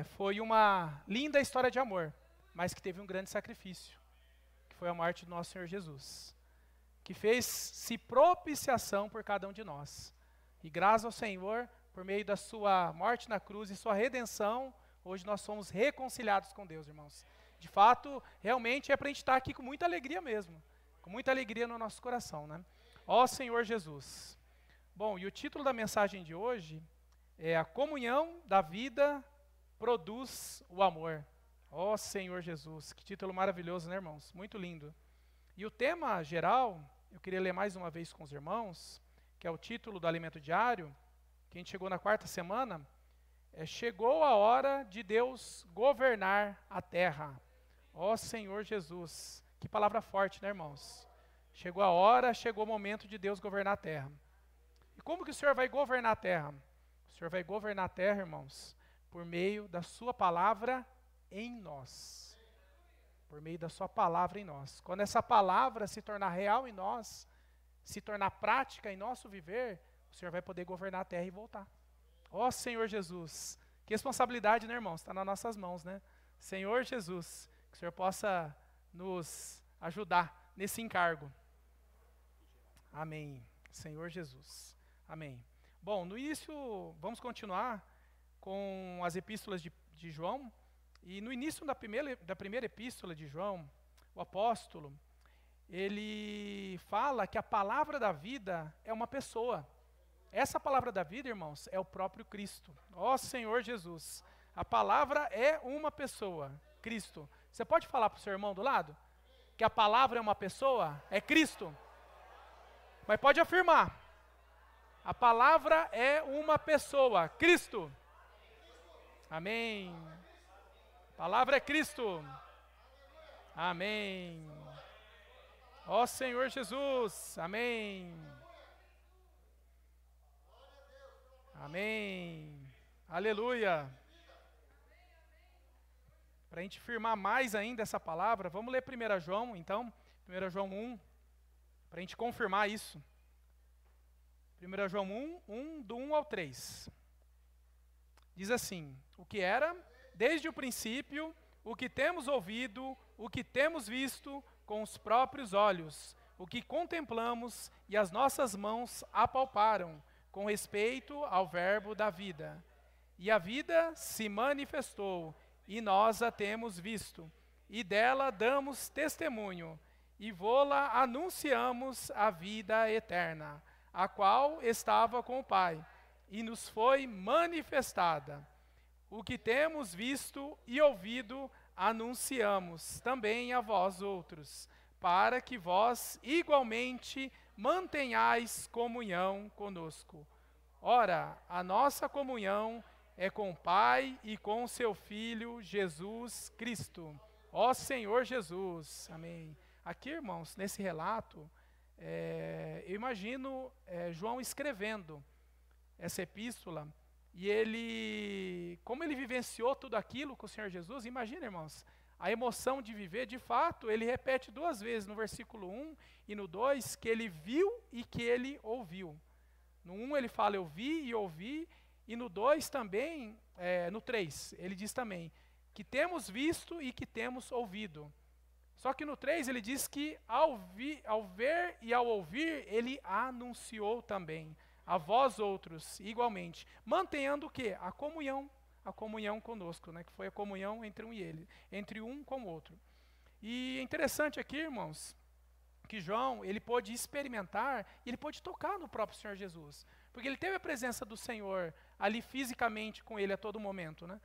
foi uma linda história de amor, mas que teve um grande sacrifício, que foi a morte do nosso Senhor Jesus, que fez-se propiciação por cada um de nós. E graças ao Senhor, por meio da sua morte na cruz e sua redenção, hoje nós somos reconciliados com Deus, irmãos. De fato, realmente é para a gente estar aqui com muita alegria mesmo, com muita alegria no nosso coração, né? Ó Senhor Jesus. Bom, e o título da mensagem de hoje é A Comunhão da Vida Produz o Amor. Ó Senhor Jesus, que título maravilhoso, né, irmãos? Muito lindo. E o tema geral, eu queria ler mais uma vez com os irmãos, que é o título do Alimento Diário, que a gente chegou na quarta semana, chegou a hora de Deus governar a terra. Ó Senhor Jesus, que palavra forte, né, irmãos? Chegou a hora, chegou o momento de Deus governar a terra. E como que o Senhor vai governar a terra? O Senhor vai governar a terra, irmãos, por meio da sua palavra em nós. Por meio da sua palavra em nós. Quando essa palavra se tornar real em nós, se tornar prática em nosso viver, o Senhor vai poder governar a terra e voltar. Ó Senhor Jesus, que responsabilidade, né, irmãos? Está nas nossas mãos, né? Senhor Jesus, que o Senhor possa nos ajudar nesse encargo. Amém. Senhor Jesus. Amém. Bom, no início, vamos continuar com as epístolas de João. E no início da primeira epístola de João, o apóstolo, ele fala que a palavra da vida é uma pessoa. Essa palavra da vida, irmãos, é o próprio Cristo. Ó Senhor Jesus, a palavra é uma pessoa, Cristo. Você pode falar para o seu irmão do lado? Que a palavra é uma pessoa? É Cristo. Mas pode afirmar. A palavra é uma pessoa, Cristo. Amém. A palavra é Cristo. Amém. Ó Senhor Jesus. Amém. Amém. Aleluia. Para a gente firmar mais ainda essa palavra, vamos ler 1 João, então. 1 João 1, para a gente confirmar isso. 1 João 1, do 1 ao 3. Diz assim: o que era, desde o princípio, o que temos ouvido, o que temos visto com os próprios olhos, o que contemplamos e as nossas mãos apalparam, com respeito ao verbo da vida. E a vida se manifestou, e nós a temos visto, e dela damos testemunho, e vô-la anunciamos a vida eterna, a qual estava com o Pai, e nos foi manifestada. O que temos visto e ouvido, anunciamos também a vós outros, para que vós igualmente mantenhais comunhão conosco. Ora, a nossa comunhão é com o Pai e com seu Filho, Jesus Cristo. Ó Senhor Jesus. Amém. Aqui, irmãos, nesse relato, eu imagino João escrevendo essa epístola, e ele, como ele vivenciou tudo aquilo com o Senhor Jesus, imagina, irmãos, a emoção de viver. De fato, ele repete 2 vezes, no versículo 1 e no 2, que ele viu e que ele ouviu. No 1 ele fala, eu vi e ouvi, e no 2 também, no 3, ele diz também, que temos visto e que temos ouvido. Só que no 3 ele diz que ao ver e ao ouvir, ele anunciou também, a vós outros, igualmente, mantenhando o quê? A comunhão conosco, né? Que foi a comunhão entre um e ele, entre um com o outro. E é interessante aqui, irmãos, que João, ele pôde experimentar, e ele pôde tocar no próprio Senhor Jesus, porque ele teve a presença do Senhor ali fisicamente com ele a todo momento, né?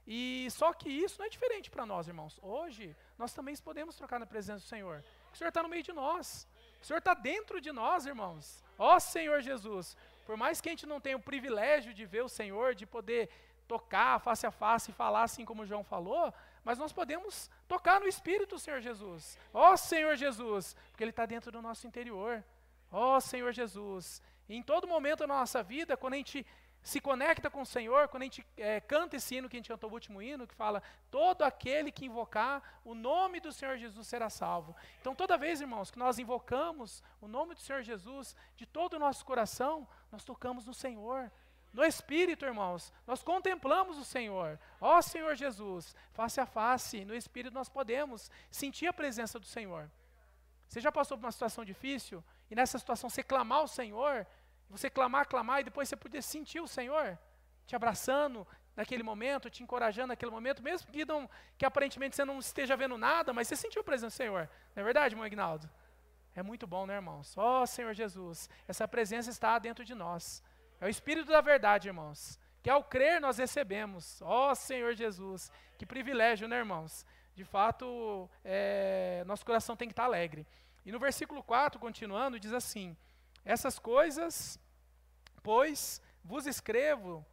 E só que isso não é diferente para nós, irmãos. Hoje, nós também podemos trocar na presença do Senhor. O Senhor está no meio de nós. O Senhor está dentro de nós, irmãos. Ó Senhor Jesus, por mais que a gente não tenha o privilégio de ver o Senhor, de poder tocar face a face e falar assim como João falou, mas nós podemos tocar no Espírito, Senhor Jesus. Ó Senhor Jesus, porque Ele está dentro do nosso interior. Ó Senhor Jesus. E em todo momento da nossa vida, quando a gente se conecta com o Senhor, quando a gente canta esse hino que a gente cantou o último hino, que fala, todo aquele que invocar o nome do Senhor Jesus será salvo. Então toda vez, irmãos, que nós invocamos o nome do Senhor Jesus, de todo o nosso coração, nós tocamos no Senhor. No Espírito, irmãos, nós contemplamos o Senhor. Ó Senhor Jesus, face a face, no Espírito nós podemos sentir a presença do Senhor. Você já passou por uma situação difícil, e nessa situação você clamar ao Senhor, você clamar, e depois você poder sentir o Senhor te abraçando naquele momento, te encorajando naquele momento, mesmo que aparentemente você não esteja vendo nada, mas você sentiu a presença do Senhor. Não é verdade, irmão Ignaldo? É muito bom, né, irmãos? Ó Senhor Jesus, essa presença está dentro de nós. É o Espírito da verdade, irmãos, que ao crer nós recebemos. Ó Senhor Jesus, que privilégio, né, irmãos? De fato, nosso coração tem que estar alegre. E no versículo 4, continuando, diz assim: essas coisas, pois, vos escrevemos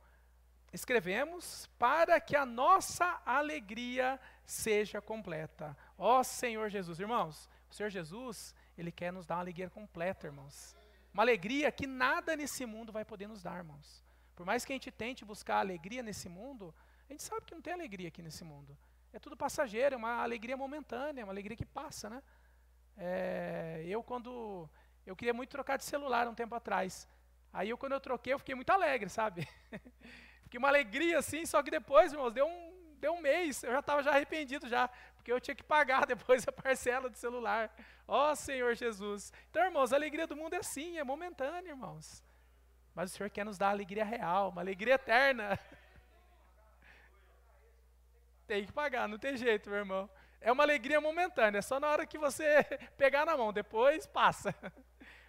para que a nossa alegria seja completa. Ó Senhor Jesus, irmãos, o Senhor Jesus, Ele quer nos dar uma alegria completa, irmãos. Uma alegria que nada nesse mundo vai poder nos dar, irmãos. Por mais que a gente tente buscar alegria nesse mundo, a gente sabe que não tem alegria aqui nesse mundo. É tudo passageiro, é uma alegria momentânea, uma alegria que passa, né? Eu queria muito trocar de celular um tempo atrás. Aí quando eu troquei, eu fiquei muito alegre, sabe? Fiquei uma alegria assim, só que depois, irmãos, deu um mês, eu já estava arrependido já, porque eu tinha que pagar depois a parcela do celular. Ó Senhor Jesus. Então, irmãos, a alegria do mundo é assim, é momentânea, irmãos. Mas o Senhor quer nos dar alegria real, uma alegria eterna. Tem que pagar, não tem jeito, meu irmão. É uma alegria momentânea, é só na hora que você pegar na mão, depois passa.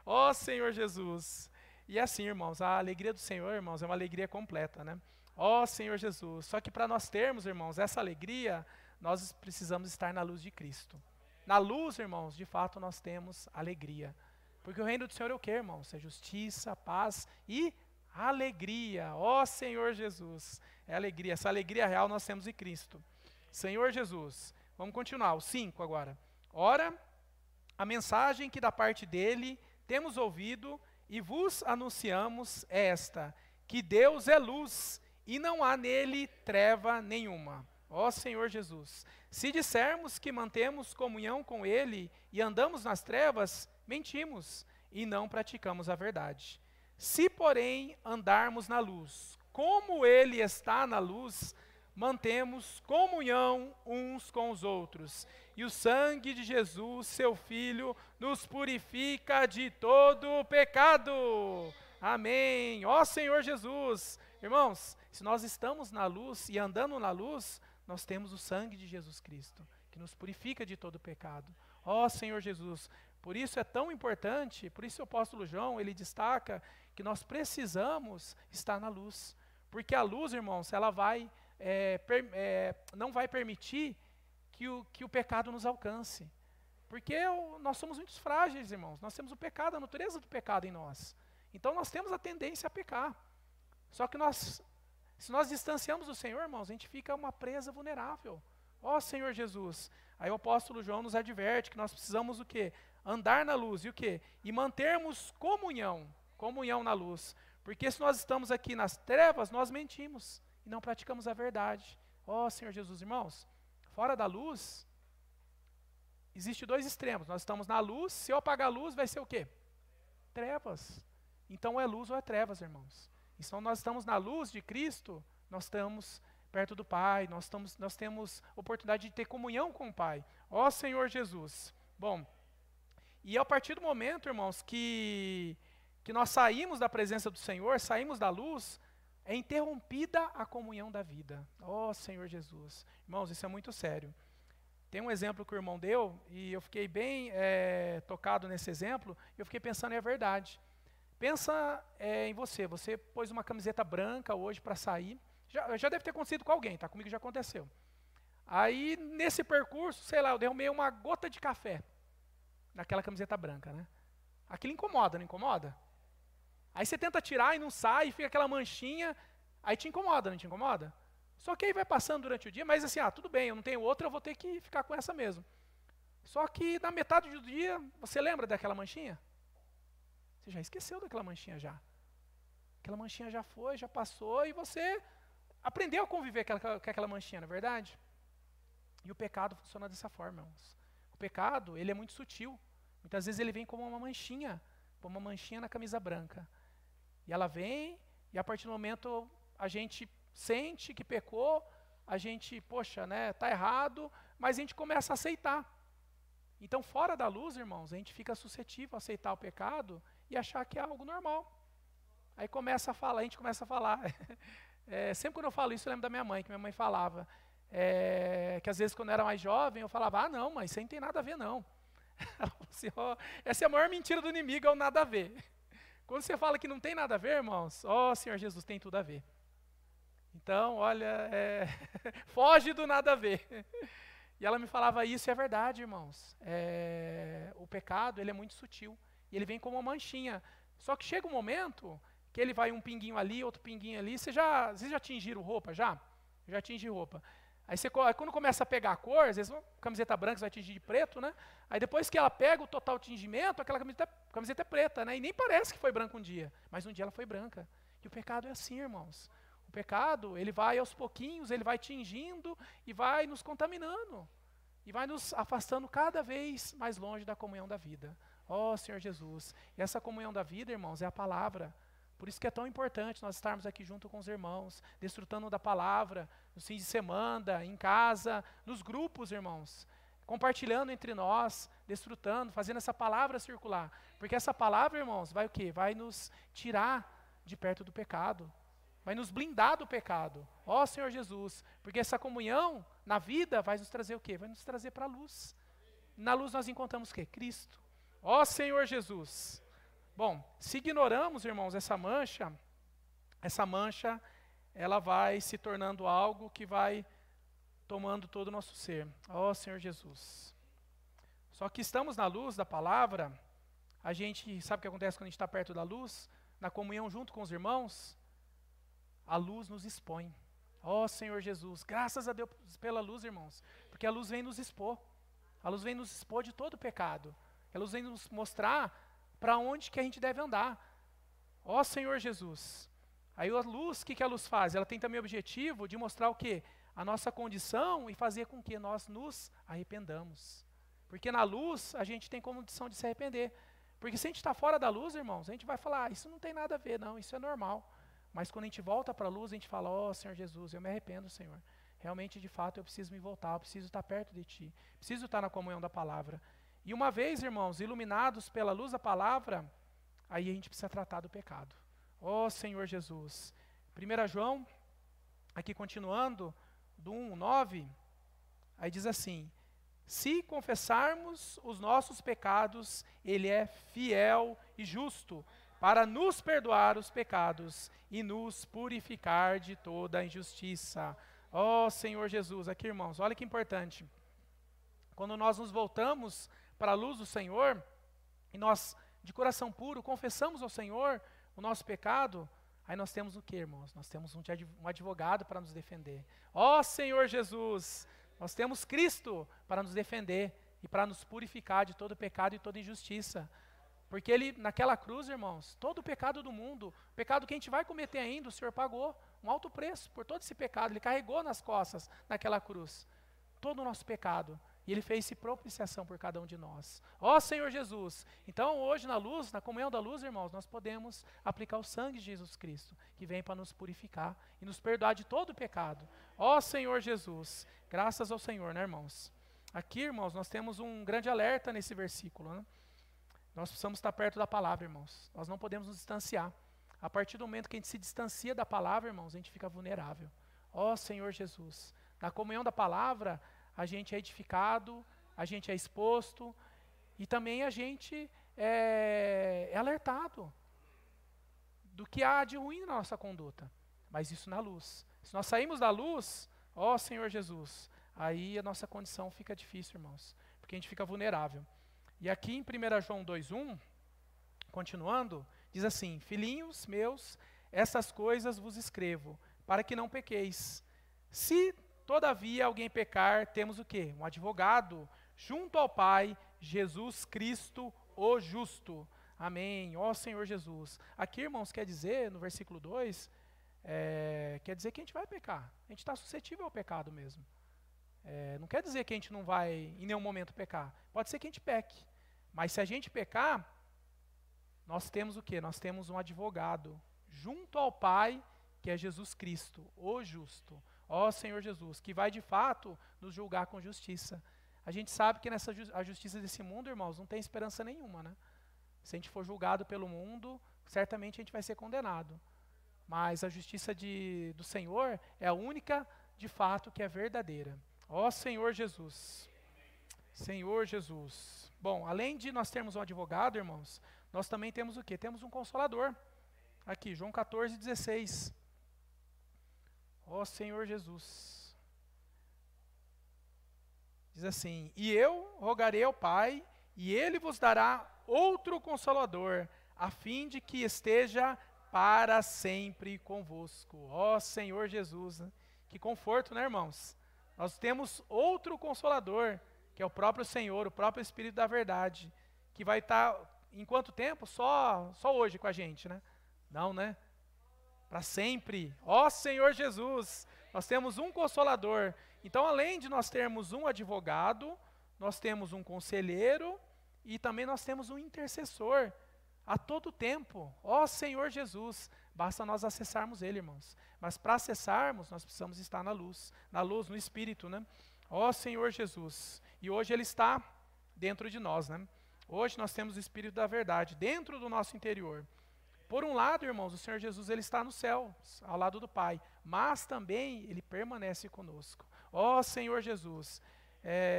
Ó Senhor Jesus. E assim, irmãos, a alegria do Senhor, irmãos, é uma alegria completa, né? Ó Senhor Jesus. Só que para nós termos, irmãos, essa alegria, nós precisamos estar na luz de Cristo. Na luz, irmãos, de fato nós temos alegria. Porque o reino do Senhor é o quê, irmãos? É justiça, paz e alegria. Ó Senhor Jesus. É alegria. Essa alegria real nós temos em Cristo. Senhor Jesus. Vamos continuar. O 5 agora. Ora, a mensagem que da parte dele temos ouvido e vos anunciamos é esta, que Deus é luz e não há nele treva nenhuma. Ó Senhor Jesus, se dissermos que mantemos comunhão com Ele e andamos nas trevas, mentimos e não praticamos a verdade. Se, porém, andarmos na luz, como Ele está na luz, mantemos comunhão uns com os outros. E o sangue de Jesus, seu Filho, nos purifica de todo pecado. Amém. Ó Senhor Jesus. Irmãos, se nós estamos na luz e andando na luz, nós temos o sangue de Jesus Cristo, que nos purifica de todo pecado. Ó Senhor Jesus, por isso é tão importante, por isso o apóstolo João, ele destaca que nós precisamos estar na luz. Porque a luz, irmãos, ela não vai permitir que o pecado nos alcance. Porque nós somos muito frágeis, irmãos. Nós temos o pecado, a natureza do pecado em nós. Então nós temos a tendência a pecar. Só que se nós distanciamos do Senhor, irmãos, a gente fica uma presa vulnerável. Ó Senhor Jesus. Aí o apóstolo João nos adverte que nós precisamos o quê? Andar na luz. E o quê? E mantermos comunhão na luz. Porque se nós estamos aqui nas trevas, nós mentimos e não praticamos a verdade. Ó Senhor Jesus, irmãos, fora da luz, existe dois extremos. Nós estamos na luz, se eu apagar a luz, vai ser o quê? Trevas. Então é luz ou é trevas, irmãos. Então nós estamos na luz de Cristo, nós estamos perto do Pai, nós temos oportunidade de ter comunhão com o Pai. Ó Senhor Jesus. Bom, e a partir do momento, irmãos, que nós saímos da presença do Senhor, saímos da luz, é interrompida a comunhão da vida. Ó Senhor Jesus. Irmãos, isso é muito sério. Tem um exemplo que o irmão deu, e eu fiquei bem tocado nesse exemplo, e eu fiquei pensando, é verdade. Pensa em você pôs uma camiseta branca hoje para sair, já deve ter acontecido com alguém, tá? Comigo já aconteceu. Aí, nesse percurso, sei lá, eu derramei uma gota de café naquela camiseta branca, né? Aquilo incomoda, não incomoda? Aí você tenta tirar e não sai, fica aquela manchinha, aí te incomoda, não te incomoda? Só que aí vai passando durante o dia, mas assim, tudo bem, eu não tenho outra, eu vou ter que ficar com essa mesmo. Só que na metade do dia, você lembra daquela manchinha? Você já esqueceu daquela manchinha já. Aquela manchinha já foi, já passou, e você aprendeu a conviver com aquela manchinha, não é verdade? E o pecado funciona dessa forma, irmãos. O pecado, ele é muito sutil. Muitas vezes ele vem como uma manchinha na camisa branca. E ela vem, E a partir do momento a gente sente que pecou, a gente, poxa, né, tá errado, mas a gente começa a aceitar. Então, fora da luz, irmãos, a gente fica suscetível a aceitar o pecado e achar que é algo normal. Aí começa a falar, a gente começa a falar. Sempre quando eu falo isso, eu lembro da minha mãe, que minha mãe falava, que às vezes quando eu era mais jovem, eu falava, não, mas isso aí não tem nada a ver, não. Ela falou assim, essa é a maior mentira do inimigo, é o nada a ver. Quando você fala que não tem nada a ver, irmãos, Senhor Jesus, tem tudo a ver. Então, olha, foge do nada a ver. E ela me falava isso, e é verdade, irmãos. O pecado, ele é muito sutil. E ele vem como uma manchinha. Só que chega um momento que ele vai um pinguinho ali, outro pinguinho ali. Vocês já atingiram roupa, já? Já atingi roupa. Aí quando começa a pegar a cor, às vezes camiseta branca você vai atingir de preto, né? Aí depois que ela pega o total tingimento, aquela camiseta é preta, né? E nem parece que foi branca um dia. Mas um dia ela foi branca. E o pecado é assim, irmãos. O pecado, ele vai aos pouquinhos, ele vai tingindo e vai nos contaminando. E vai nos afastando cada vez mais longe da comunhão da vida. Senhor Jesus. E essa comunhão da vida, irmãos, é a palavra. Por isso que é tão importante nós estarmos aqui junto com os irmãos, desfrutando da palavra, nos fins de semana, em casa, nos grupos, irmãos. Compartilhando entre nós, desfrutando, fazendo essa palavra circular. Porque essa palavra, irmãos, vai o quê? Vai nos tirar de perto do pecado. Vai nos blindar do pecado. Senhor Jesus. Porque essa comunhão na vida vai nos trazer o quê? Vai nos trazer para a luz. Na luz nós encontramos o quê? Cristo. Senhor Jesus. Bom, se ignoramos, irmãos, essa mancha, ela vai se tornando algo que vai tomando todo o nosso ser. Senhor Jesus. Só que estamos na luz da palavra, a gente sabe o que acontece quando a gente está perto da luz? Na comunhão junto com os irmãos, a luz nos expõe. Senhor Jesus, graças a Deus pela luz, irmãos, porque a luz vem nos expor. A luz vem nos expor de todo o pecado. A luz vem nos mostrar para onde que a gente deve andar. Senhor Jesus. Aí a luz, o que a luz faz? Ela tem também o objetivo de mostrar o quê? A nossa condição e fazer com que nós nos arrependamos. Porque na luz a gente tem condição de se arrepender. Porque se a gente está fora da luz, irmãos, a gente vai falar, isso não tem nada a ver, não, isso é normal. Mas quando a gente volta para a luz, a gente fala, Senhor Jesus, eu me arrependo, Senhor. Realmente, de fato, eu preciso me voltar, eu preciso estar perto de Ti. Preciso estar na comunhão da palavra. E uma vez, irmãos, iluminados pela luz da palavra, aí a gente precisa tratar do pecado. Senhor Jesus. 1 João, aqui continuando, do 1:9, aí diz assim, se confessarmos os nossos pecados, Ele é fiel e justo para nos perdoar os pecados e nos purificar de toda a injustiça. Senhor Jesus, aqui irmãos, olha que importante. Quando nós nos voltamos para a luz do Senhor, e nós, de coração puro, confessamos ao Senhor o nosso pecado, aí nós temos o que, irmãos? Nós temos um advogado para nos defender. Senhor Jesus, nós temos Cristo para nos defender e para nos purificar de todo pecado e toda injustiça. Porque Ele, naquela cruz, irmãos, todo o pecado do mundo, o pecado que a gente vai cometer ainda, o Senhor pagou um alto preço por todo esse pecado. Ele carregou nas costas, naquela cruz, todo o nosso pecado. E Ele fez propiciação por cada um de nós. Senhor Jesus. Então hoje na luz, na comunhão da luz, irmãos, nós podemos aplicar o sangue de Jesus Cristo, que vem para nos purificar e nos perdoar de todo o pecado. Senhor Jesus. Graças ao Senhor, né, irmãos? Aqui, irmãos, nós temos um grande alerta nesse versículo, né? Nós precisamos estar perto da palavra, irmãos. Nós não podemos nos distanciar. A partir do momento que a gente se distancia da palavra, irmãos, a gente fica vulnerável. Senhor Jesus. Na comunhão da palavra, a gente é edificado, a gente é exposto e também a gente é alertado do que há de ruim na nossa conduta. Mas isso na luz. Se nós saímos da luz, Senhor Jesus, aí a nossa condição fica difícil, irmãos, porque a gente fica vulnerável. E aqui em 1 João 2:1, continuando, diz assim, filhinhos meus, essas coisas vos escrevo, para que não pequeis. Se todavia alguém pecar, temos o quê? Um advogado junto ao Pai, Jesus Cristo, o justo. Amém. Senhor Jesus. Aqui, irmãos, quer dizer, no versículo 2, quer dizer que a gente vai pecar. A gente está suscetível ao pecado mesmo. Não quer dizer que a gente não vai em nenhum momento pecar. Pode ser que a gente peque. Mas se a gente pecar, nós temos o quê? Nós temos um advogado junto ao Pai, que é Jesus Cristo, o justo. Ó Senhor Jesus, que vai de fato nos julgar com justiça. A gente sabe que a justiça desse mundo, irmãos, não tem esperança nenhuma, né? Se a gente for julgado pelo mundo, certamente a gente vai ser condenado. Mas a justiça do Senhor é a única, de fato, que é verdadeira. Ó Senhor Jesus. Senhor Jesus. Bom, além de nós termos um advogado, irmãos, nós também temos o quê? Temos um consolador. Aqui, João 14,16. Ó Senhor Jesus. Diz assim: e eu rogarei ao Pai, e Ele vos dará outro Consolador, a fim de que esteja para sempre convosco. Ó Senhor Jesus. Né? Que conforto, né, irmãos? Nós temos outro Consolador, que é o próprio Senhor, o próprio Espírito da verdade, que vai estar, em quanto tempo? Só hoje com a gente, né? Não, né? Para sempre. Ó Senhor Jesus, nós temos um Consolador. Então, além de nós termos um advogado, nós temos um conselheiro e também nós temos um intercessor a todo tempo. Ó Senhor Jesus, basta nós acessarmos Ele, irmãos. Mas para acessarmos, nós precisamos estar na luz, no Espírito, né? Ó Senhor Jesus. E hoje Ele está dentro de nós, né? Hoje nós temos o Espírito da verdade dentro do nosso interior. Por um lado, irmãos, o Senhor Jesus Ele está no céu, ao lado do Pai, mas também Ele permanece conosco. Ó Senhor Jesus,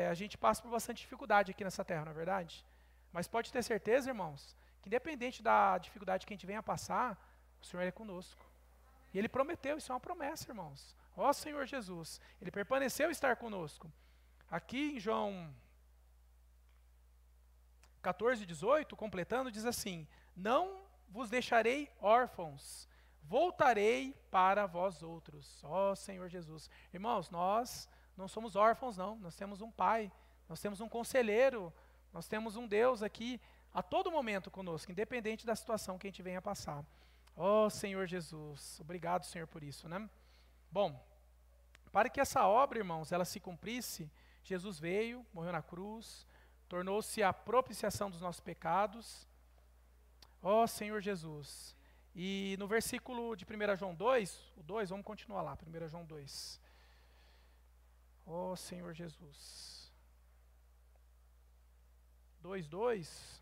a gente passa por bastante dificuldade aqui nessa terra, não é verdade? Mas pode ter certeza, irmãos, que independente da dificuldade que a gente venha passar, o Senhor é conosco. E Ele prometeu, isso é uma promessa, irmãos. Ó Senhor Jesus, Ele permaneceu estar conosco. Aqui em João 14:18, completando, diz assim: não vos deixarei órfãos, voltarei para vós outros. Ó Senhor Jesus. Irmãos, nós não somos órfãos não, nós temos um Pai, nós temos um conselheiro, nós temos um Deus aqui a todo momento conosco, independente da situação que a gente venha passar. Ó Senhor Jesus, obrigado Senhor por isso, né? Bom, para que essa obra, irmãos, ela se cumprisse, Jesus veio, morreu na cruz, tornou-se a propiciação dos nossos pecados. Ó Senhor Jesus. E no versículo de 1 João 2, o 2, vamos continuar lá, 1 João 2. Ó Senhor Jesus. 2:2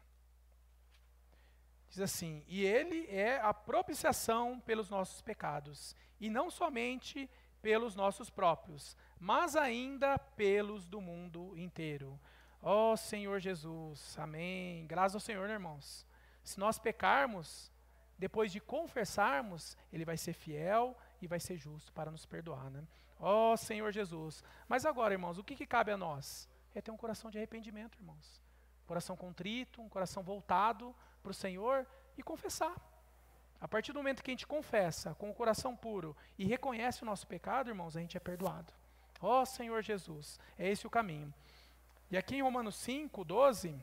diz assim: e Ele é a propiciação pelos nossos pecados, e não somente pelos nossos próprios, mas ainda pelos do mundo inteiro. Ó Senhor Jesus, amém. Graças ao Senhor, né, irmãos? Se nós pecarmos, depois de confessarmos, Ele vai ser fiel e vai ser justo para nos perdoar, né? Ó Senhor Jesus. Mas agora, irmãos, o que cabe a nós? É ter um coração de arrependimento, irmãos. Coração contrito, um coração voltado para o Senhor e confessar. A partir do momento que a gente confessa com o coração puro e reconhece o nosso pecado, irmãos, a gente é perdoado. Ó Senhor Jesus, é esse o caminho. E aqui em Romanos 5:12,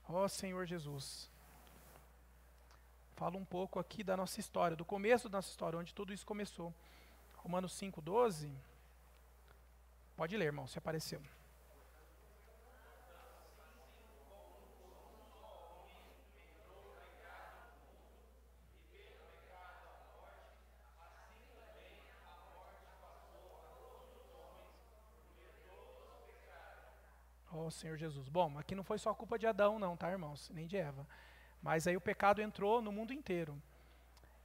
ó Senhor Jesus, fala um pouco aqui da nossa história, do começo da nossa história, onde tudo isso começou. Romanos 5:12, pode ler, irmão, se apareceu. Ó Senhor Jesus. Bom, aqui não foi só culpa de Adão não, tá, irmãos? Nem de Eva. Mas aí o pecado entrou no mundo inteiro.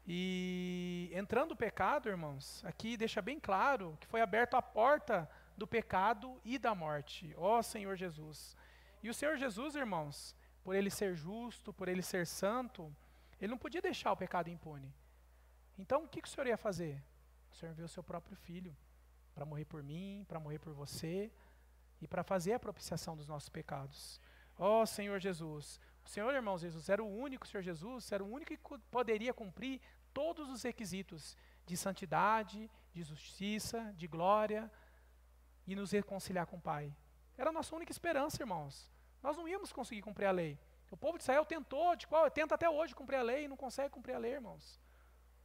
E entrando o pecado, irmãos, aqui deixa bem claro que foi aberta a porta do pecado e da morte. Ó Senhor Jesus. E o Senhor Jesus, irmãos, por Ele ser justo, por Ele ser santo, Ele não podia deixar o pecado impune. Então, o que o Senhor ia fazer? O Senhor enviou o seu próprio Filho para morrer por mim, para morrer por você, e para fazer a propiciação dos nossos pecados. Ó Senhor Jesus. O Senhor, irmãos, Jesus era o único, o Senhor Jesus era o único que poderia cumprir todos os requisitos de santidade, de justiça, de glória e nos reconciliar com o Pai. Era a nossa única esperança, irmãos. Nós não íamos conseguir cumprir a lei. O povo de Israel tenta até hoje cumprir a lei e não consegue cumprir a lei, irmãos.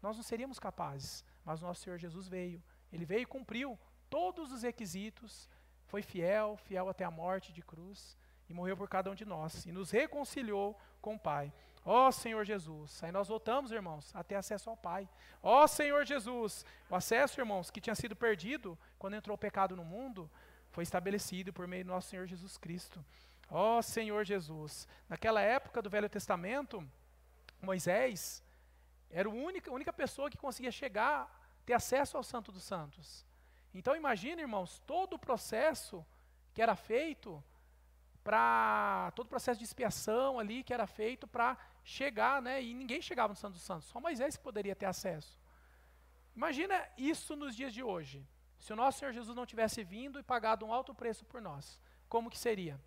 Nós não seríamos capazes, mas o nosso Senhor Jesus veio. Ele veio e cumpriu todos os requisitos, foi fiel até a morte de cruz, e morreu por cada um de nós, e nos reconciliou com o Pai. Ó Senhor Jesus. Aí nós voltamos, irmãos, a ter acesso ao Pai. Ó Senhor Jesus. O acesso, irmãos, que tinha sido perdido quando entrou o pecado no mundo, foi estabelecido por meio do nosso Senhor Jesus Cristo. Ó Senhor Jesus. Naquela época do Velho Testamento, Moisés era a única pessoa que conseguia chegar, ter acesso ao Santo dos Santos. Então imagina, irmãos, todo o processo que era feito todo o processo de expiação ali que era feito para chegar, né? E ninguém chegava no Santo dos Santos, só Moisés que poderia ter acesso. Imagina isso nos dias de hoje. Se o nosso Senhor Jesus não tivesse vindo e pagado um alto preço por nós, como que seria?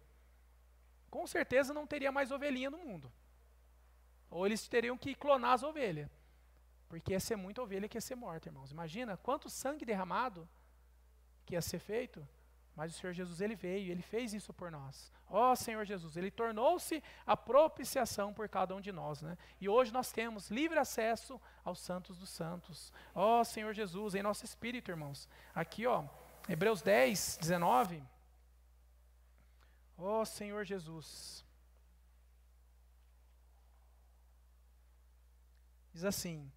Com certeza não teria mais ovelhinha no mundo. Ou eles teriam que clonar as ovelhas. Porque ia ser muita ovelha que ia ser morta, irmãos. Imagina quanto sangue derramado que ia ser feito. Mas o Senhor Jesus, ele veio, ele fez isso por nós. Ó Senhor Jesus, ele tornou-se a propiciação por cada um de nós, né? E hoje nós temos livre acesso aos santos dos santos. Ó Senhor Jesus, em nosso espírito, irmãos. Aqui, ó, Hebreus 10, 19. Ó Senhor Jesus. Diz assim: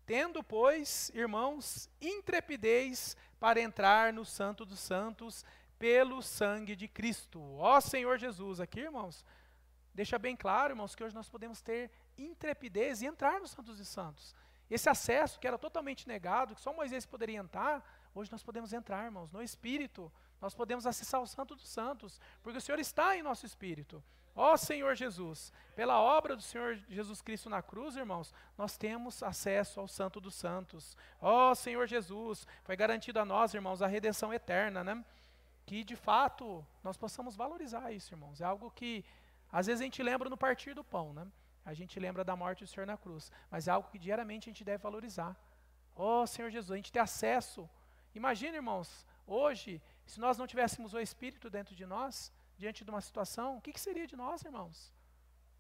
tendo, pois, irmãos, intrepidez para entrar no Santo dos Santos pelo sangue de Cristo. Ó Senhor Jesus, aqui, irmãos, deixa bem claro, irmãos, que hoje nós podemos ter intrepidez e entrar no Santo dos Santos. Esse acesso que era totalmente negado, que só Moisés poderia entrar, hoje nós podemos entrar, irmãos, no Espírito. Nós podemos acessar o Santo dos Santos, porque o Senhor está em nosso Espírito. Ó Senhor Jesus, pela obra do Senhor Jesus Cristo na cruz, irmãos, nós temos acesso ao Santo dos Santos. Ó Senhor Jesus, foi garantido a nós, irmãos, a redenção eterna, né? Que de fato nós possamos valorizar isso, irmãos. É algo que às vezes a gente lembra no partir do pão, né? A gente lembra da morte do Senhor na cruz, mas é algo que diariamente a gente deve valorizar. Ó Senhor Jesus, a gente ter acesso. Imagina, irmãos, hoje, se nós não tivéssemos o Espírito dentro de nós, diante de uma situação, o que seria de nós, irmãos?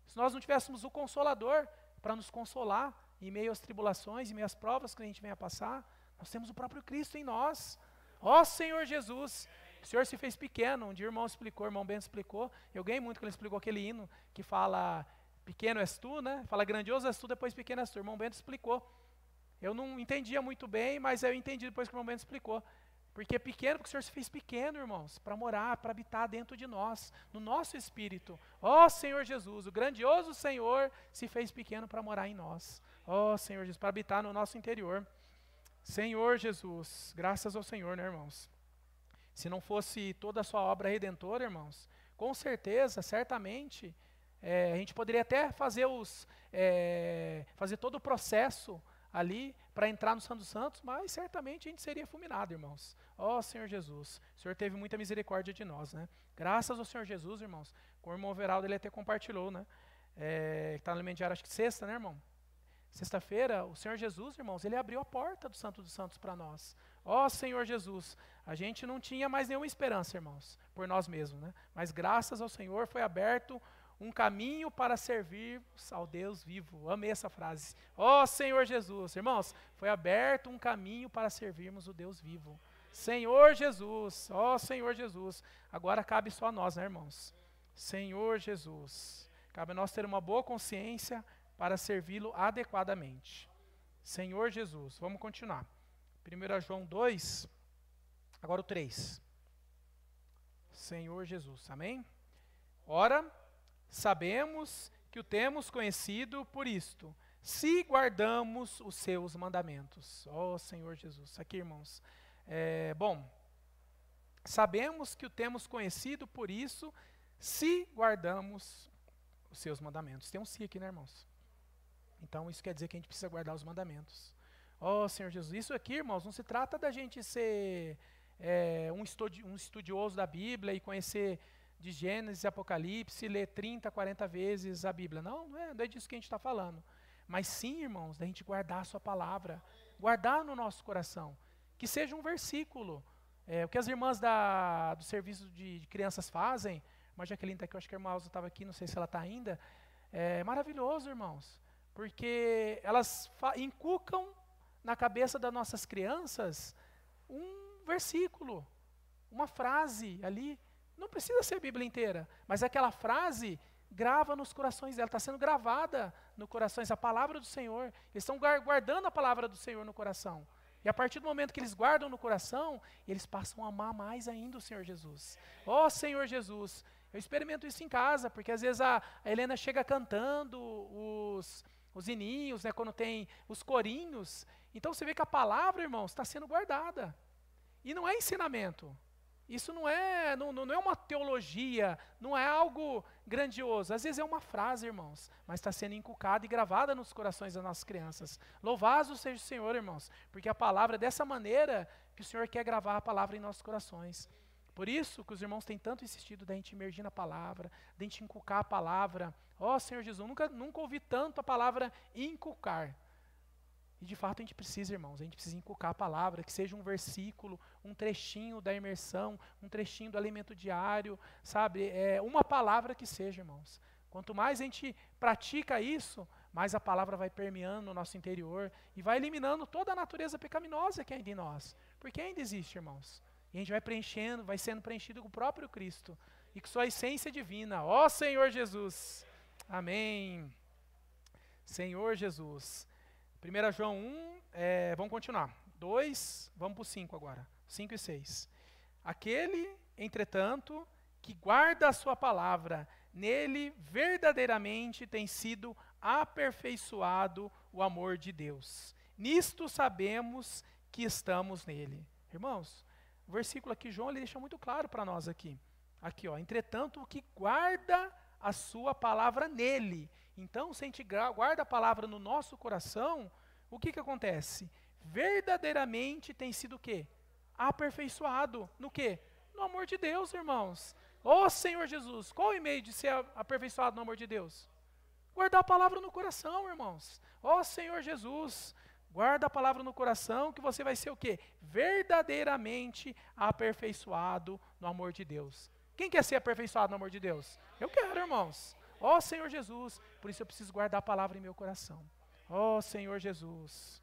Se nós não tivéssemos o Consolador para nos consolar em meio às tribulações, em meio às provas que a gente venha passar, nós temos o próprio Cristo em nós. Ó Senhor Jesus, o Senhor se fez pequeno. Um dia o irmão explicou, o irmão Bento explicou, eu ganhei muito quando ele explicou aquele hino que fala, pequeno és tu, né? Fala, grandioso és tu, depois pequeno és tu. O irmão Bento explicou. Eu não entendia muito bem, mas eu entendi depois que o irmão Bento explicou. Porque é pequeno, porque o Senhor se fez pequeno, irmãos, para morar, para habitar dentro de nós, no nosso espírito. Ó Senhor Jesus, o grandioso Senhor se fez pequeno para morar em nós. Ó Senhor Jesus, para habitar no nosso interior. Senhor Jesus, graças ao Senhor, né, irmãos? Se não fosse toda a sua obra redentora, irmãos, com certeza, certamente, a gente poderia até fazer todo o processo ali para entrar no Santo dos Santos, mas certamente a gente seria fulminado, irmãos. Ó Senhor Jesus, o Senhor teve muita misericórdia de nós, né? Graças ao Senhor Jesus, irmãos, com o irmão Veraldo ele até compartilhou, né? Está no elemento diário, acho que sexta, né, irmão? Sexta-feira, o Senhor Jesus, irmãos, ele abriu a porta do Santo dos Santos para nós. Ó Senhor Jesus, a gente não tinha mais nenhuma esperança, irmãos, por nós mesmos, né? Mas graças ao Senhor foi aberto um caminho para servirmos ao Deus vivo. Amei essa frase. Ó Senhor Jesus, irmãos, foi aberto um caminho para servirmos o Deus vivo. Senhor Jesus, ó Senhor Jesus, agora cabe só a nós, né, irmãos? Senhor Jesus, cabe a nós ter uma boa consciência para servi-lo adequadamente. Senhor Jesus, vamos continuar. 1 João 2, agora o 3. Senhor Jesus, amém? Ora, sabemos que o temos conhecido por isto, se guardamos os seus mandamentos. Ó Senhor Jesus, aqui, irmãos. Sabemos que o temos conhecido por isso, se guardamos os seus mandamentos. Tem um se aqui, né, irmãos? Então isso quer dizer que a gente precisa guardar os mandamentos. Ó Senhor Jesus, isso aqui, irmãos, não se trata da gente ser um estudioso da Bíblia e conhecer de Gênesis e Apocalipse, ler 30, 40 vezes a Bíblia. Não é disso que a gente está falando. Mas sim, irmãos, da gente guardar a sua palavra, guardar no nosso coração. Que seja um versículo. O que as irmãs do serviço de crianças fazem, a irmã Jaqueline está aqui, eu acho que a irmã Alza estava aqui, não sei se ela está ainda, é maravilhoso, irmãos, porque elas inculcam na cabeça das nossas crianças um versículo, uma frase ali. Não precisa ser a Bíblia inteira, mas aquela frase grava nos corações dela, está sendo gravada no coração, a palavra do Senhor. Eles estão guardando a palavra do Senhor no coração. E a partir do momento que eles guardam no coração, eles passam a amar mais ainda o Senhor Jesus. Ó Senhor Jesus, eu experimento isso em casa, porque às vezes a Helena chega cantando os hininhos, né, quando tem os corinhos. Então você vê que a palavra, irmãos, está sendo guardada. E não é ensinamento. Isso não é uma teologia, não é algo grandioso. Às vezes é uma frase, irmãos, mas está sendo inculcada e gravada nos corações das nossas crianças. Louvado seja o Senhor, irmãos, porque a palavra é dessa maneira que o Senhor quer gravar a palavra em nossos corações. Por isso que os irmãos têm tanto insistido da gente imergir na palavra, da gente inculcar a palavra. Ó Senhor Jesus, nunca ouvi tanto a palavra inculcar. E de fato a gente precisa, irmãos, a gente precisa inculcar a palavra, que seja um versículo, um trechinho da imersão, um trechinho do alimento diário, sabe? Uma palavra que seja, irmãos. Quanto mais a gente pratica isso, mais a palavra vai permeando no nosso interior e vai eliminando toda a natureza pecaminosa que ainda em nós. Porque ainda existe, irmãos. E a gente vai preenchendo, vai sendo preenchido com o próprio Cristo e com sua essência divina. Ó Senhor Jesus. Amém. Senhor Jesus. 1 João 1, vamos continuar. 2, vamos para o 5 agora. 5 e 6. Aquele, entretanto, que guarda a sua palavra, nele verdadeiramente tem sido aperfeiçoado o amor de Deus. Nisto sabemos que estamos nele. Irmãos, o versículo aqui, João, ele deixa muito claro para nós aqui. Aqui, ó, entretanto, o que guarda a sua palavra nele. Então, se a gente guarda a palavra no nosso coração, o que acontece? Verdadeiramente tem sido o quê? Aperfeiçoado. No quê? No amor de Deus, irmãos. Ó Senhor Jesus, qual o e-mail de ser aperfeiçoado no amor de Deus? Guardar a palavra no coração, irmãos. Ó Senhor Jesus, guarda a palavra no coração que você vai ser o quê? Verdadeiramente aperfeiçoado no amor de Deus. Quem quer ser aperfeiçoado no amor de Deus? Eu quero, irmãos. Ó Senhor Jesus, por isso eu preciso guardar a palavra em meu coração. Ó Senhor Jesus.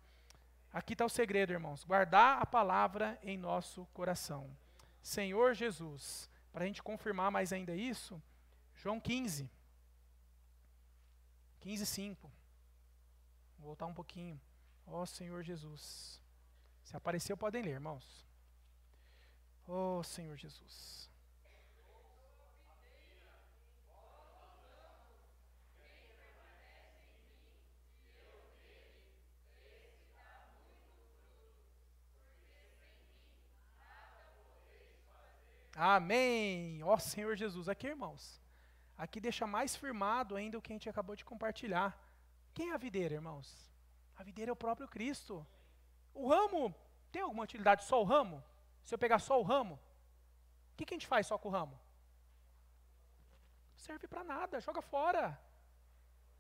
Aqui está o segredo, irmãos. Guardar a palavra em nosso coração. Senhor Jesus. Para a gente confirmar mais ainda isso, João 15. 15:5. Vou voltar um pouquinho. Ó Senhor Jesus. Se apareceu, podem ler, irmãos. Ó Senhor Jesus. Amém. Ó Senhor Jesus. Aqui, irmãos. Aqui deixa mais firmado ainda o que a gente acabou de compartilhar. Quem é a videira, irmãos? A videira é o próprio Cristo. O ramo, tem alguma utilidade só o ramo? Se eu pegar só o ramo, o que a gente faz só com o ramo? Não serve para nada, joga fora.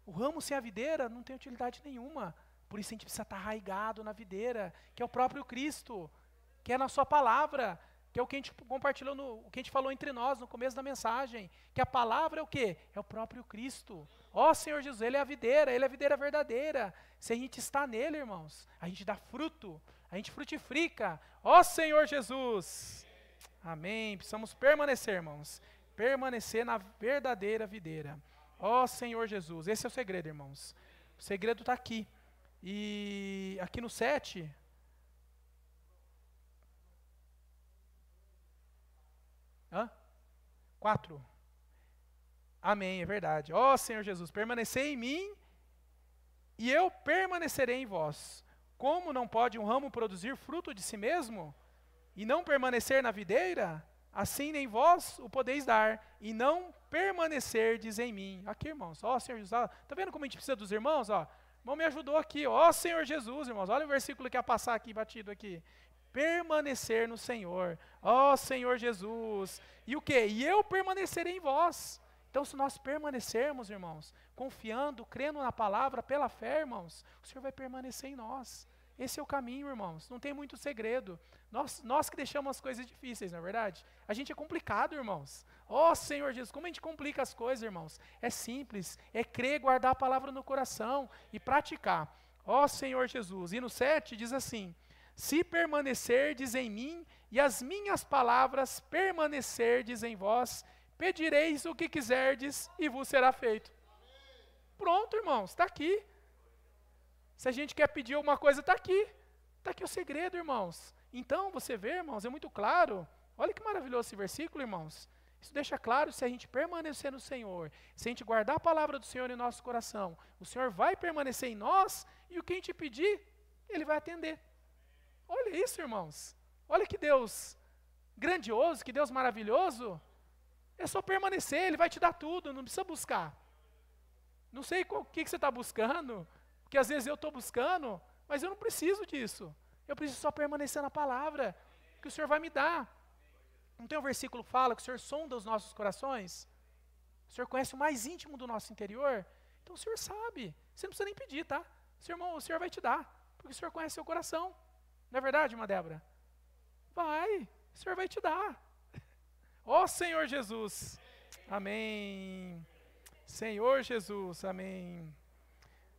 O ramo sem a videira não tem utilidade nenhuma. Por isso a gente precisa estar arraigado na videira, que é o próprio Cristo, que é na sua palavra, que é o que a gente compartilhou, o que a gente falou entre nós no começo da mensagem, que a palavra é o quê? É o próprio Cristo. Ó Senhor Jesus, Ele é a videira verdadeira. Se a gente está nele, irmãos, a gente dá fruto, a gente frutifica. Ó Senhor Jesus. Amém. Precisamos permanecer, irmãos. Permanecer na verdadeira videira. Ó Senhor Jesus. Esse é o segredo, irmãos. O segredo está aqui. E aqui no 7... 4. Amém, é verdade. Ó Senhor Jesus, permanecei em mim e eu permanecerei em vós. Como não pode um ramo produzir fruto de si mesmo e não permanecer na videira? Assim nem vós o podeis dar e não permanecerdes em mim. Aqui, irmãos, ó Senhor Jesus, está vendo como a gente precisa dos irmãos? Ó, o irmão me ajudou aqui, ó Senhor Jesus, irmãos, olha o versículo que ia passar aqui, batido aqui. Permanecer no Senhor, ó Senhor Jesus, e o quê? E eu permanecerei em vós. Então se nós permanecermos, irmãos, confiando, crendo na palavra, pela fé, irmãos, o Senhor vai permanecer em nós. Esse é o caminho, irmãos, não tem muito segredo. Nós que deixamos as coisas difíceis, não é verdade? A gente é complicado, irmãos. Ó Senhor Jesus, como a gente complica as coisas, irmãos? É simples, é crer, guardar a palavra no coração e praticar. Ó Senhor Jesus, e no 7 diz assim: se permanecerdes em mim e as minhas palavras permanecerdes em vós, pedireis o que quiserdes e vos será feito. Pronto, irmãos, está aqui. Se a gente quer pedir alguma coisa, está aqui. Está aqui o segredo, irmãos. Então, você vê, irmãos, é muito claro. Olha que maravilhoso esse versículo, irmãos. Isso deixa claro, se a gente permanecer no Senhor, se a gente guardar a palavra do Senhor em nosso coração, o Senhor vai permanecer em nós e o que a gente pedir, Ele vai atender. Olha isso, irmãos. Olha que Deus grandioso, que Deus maravilhoso. É só permanecer, Ele vai te dar tudo, não precisa buscar. Não sei o que você está buscando, porque às vezes eu estou buscando, mas eu não preciso disso. Eu preciso só permanecer na palavra, que o Senhor vai me dar. Não tem um versículo que fala que o Senhor sonda os nossos corações? O Senhor conhece o mais íntimo do nosso interior? Então o Senhor sabe. Você não precisa nem pedir, tá? O Senhor vai te dar, porque o Senhor conhece seu coração. Não é verdade, irmã Débora? Vai, o Senhor vai te dar. Ó Senhor Jesus. Amém. Senhor Jesus, amém.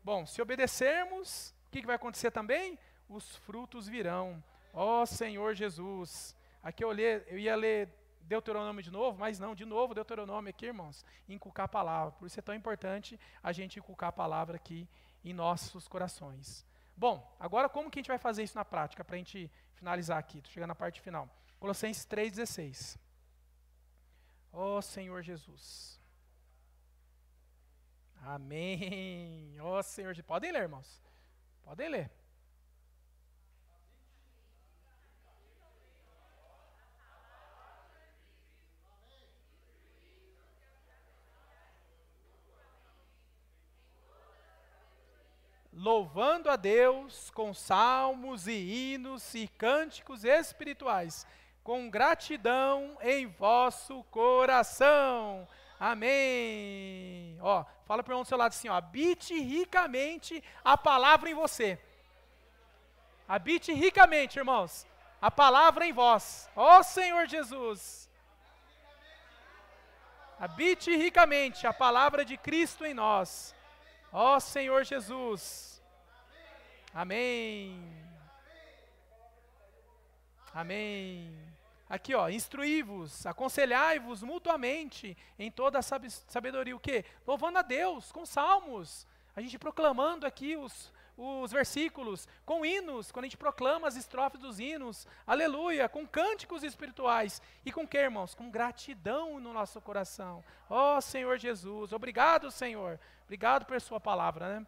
Bom, se obedecermos, o que vai acontecer também? Os frutos virão. Ó Senhor Jesus. Aqui eu ia ler Deuteronômio de novo, mas não, de novo Deuteronômio aqui, irmãos. Inculcar a palavra. Por isso é tão importante a gente inculcar a palavra aqui em nossos corações. Bom, agora como que a gente vai fazer isso na prática? Para a gente finalizar aqui, estou chegando na parte final. Colossenses 3,16. Ó Senhor Jesus. Amém. Ó Senhor Jesus. Podem ler, irmãos. Podem ler. Louvando a Deus com salmos e hinos e cânticos espirituais, com gratidão em vosso coração. Amém. Ó, fala para o irmão do seu lado assim, ó, habite ricamente a palavra em você. Habite ricamente, irmãos, a palavra em vós. Ó Senhor Jesus. Habite ricamente a palavra de Cristo em nós. Ó Senhor Jesus. Amém. Amém. Aqui, ó, instruí-vos, aconselhai-vos mutuamente em toda a sabedoria. O quê? Louvando a Deus, com salmos. A gente proclamando aqui os versículos, com hinos, quando a gente proclama as estrofes dos hinos. Aleluia, com cânticos espirituais. E com que, irmãos? Com gratidão no nosso coração. Ó Senhor Jesus, obrigado, Senhor. Obrigado por sua palavra, né?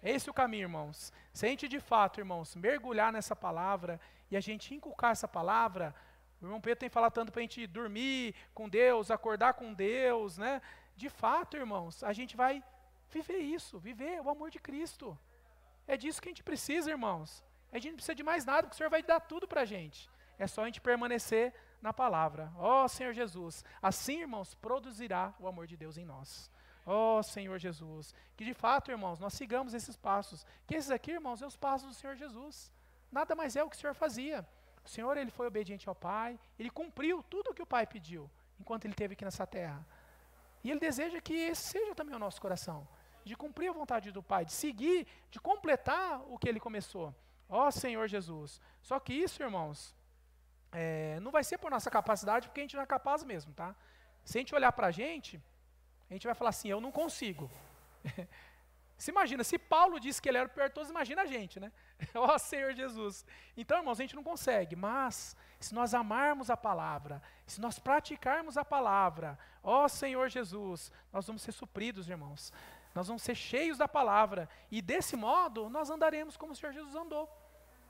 Esse é o caminho, irmãos. Se a gente de fato, irmãos, mergulhar nessa palavra e a gente inculcar essa palavra, o irmão Pedro tem falado tanto para a gente dormir com Deus, acordar com Deus, né? De fato, irmãos, a gente vai viver isso, viver o amor de Cristo. É disso que a gente precisa, irmãos. A gente não precisa de mais nada, porque o Senhor vai dar tudo para a gente. É só a gente permanecer na palavra. Ó Senhor Jesus, assim, irmãos, produzirá o amor de Deus em nós. Ó Senhor Jesus, que de fato, irmãos, nós sigamos esses passos. Que esses aqui, irmãos, são os passos do Senhor Jesus. Nada mais é o que o Senhor fazia. O Senhor, Ele foi obediente ao Pai, Ele cumpriu tudo o que o Pai pediu, enquanto Ele esteve aqui nessa terra. E Ele deseja que esse seja também o nosso coração, de cumprir a vontade do Pai, de seguir, de completar o que Ele começou. Ó Senhor Jesus. Só que isso, irmãos, não vai ser por nossa capacidade, porque a gente não é capaz mesmo, tá? Se a gente olhar para a gente vai falar assim, eu não consigo. Se imagina, se Paulo disse que ele era o pior de todos, imagina a gente, né? Ó Senhor Jesus. Então, irmãos, a gente não consegue, mas se nós amarmos a palavra, se nós praticarmos a palavra, ó Senhor Jesus, nós vamos ser supridos, irmãos. Nós vamos ser cheios da palavra, e desse modo, nós andaremos como o Senhor Jesus andou.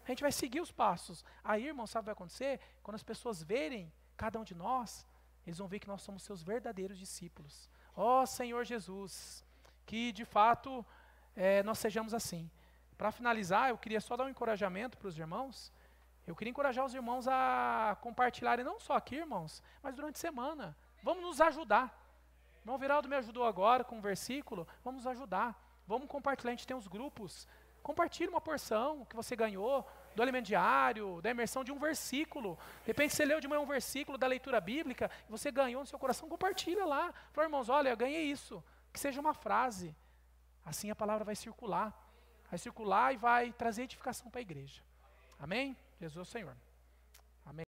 A gente vai seguir os passos. Aí, irmãos, sabe o que vai acontecer? Quando as pessoas verem cada um de nós, eles vão ver que nós somos seus verdadeiros discípulos. Ó Senhor Jesus, que de fato nós sejamos assim. Para finalizar, eu queria só dar um encorajamento para os irmãos. Eu queria encorajar os irmãos a compartilharem, não só aqui, irmãos, mas durante a semana. Vamos nos ajudar. O irmão Viraldo me ajudou agora com um versículo. Vamos nos ajudar. Vamos compartilhar, a gente tem uns grupos. Compartilhe uma porção que você ganhou, do alimento diário, da imersão de um versículo. De repente você leu de manhã um versículo da leitura bíblica, e você ganhou no seu coração, compartilha lá. Fala, irmãos, olha, eu ganhei isso. Que seja uma frase. Assim a palavra vai circular. Vai circular e vai trazer edificação para a igreja. Amém? Jesus é o Senhor. Amém.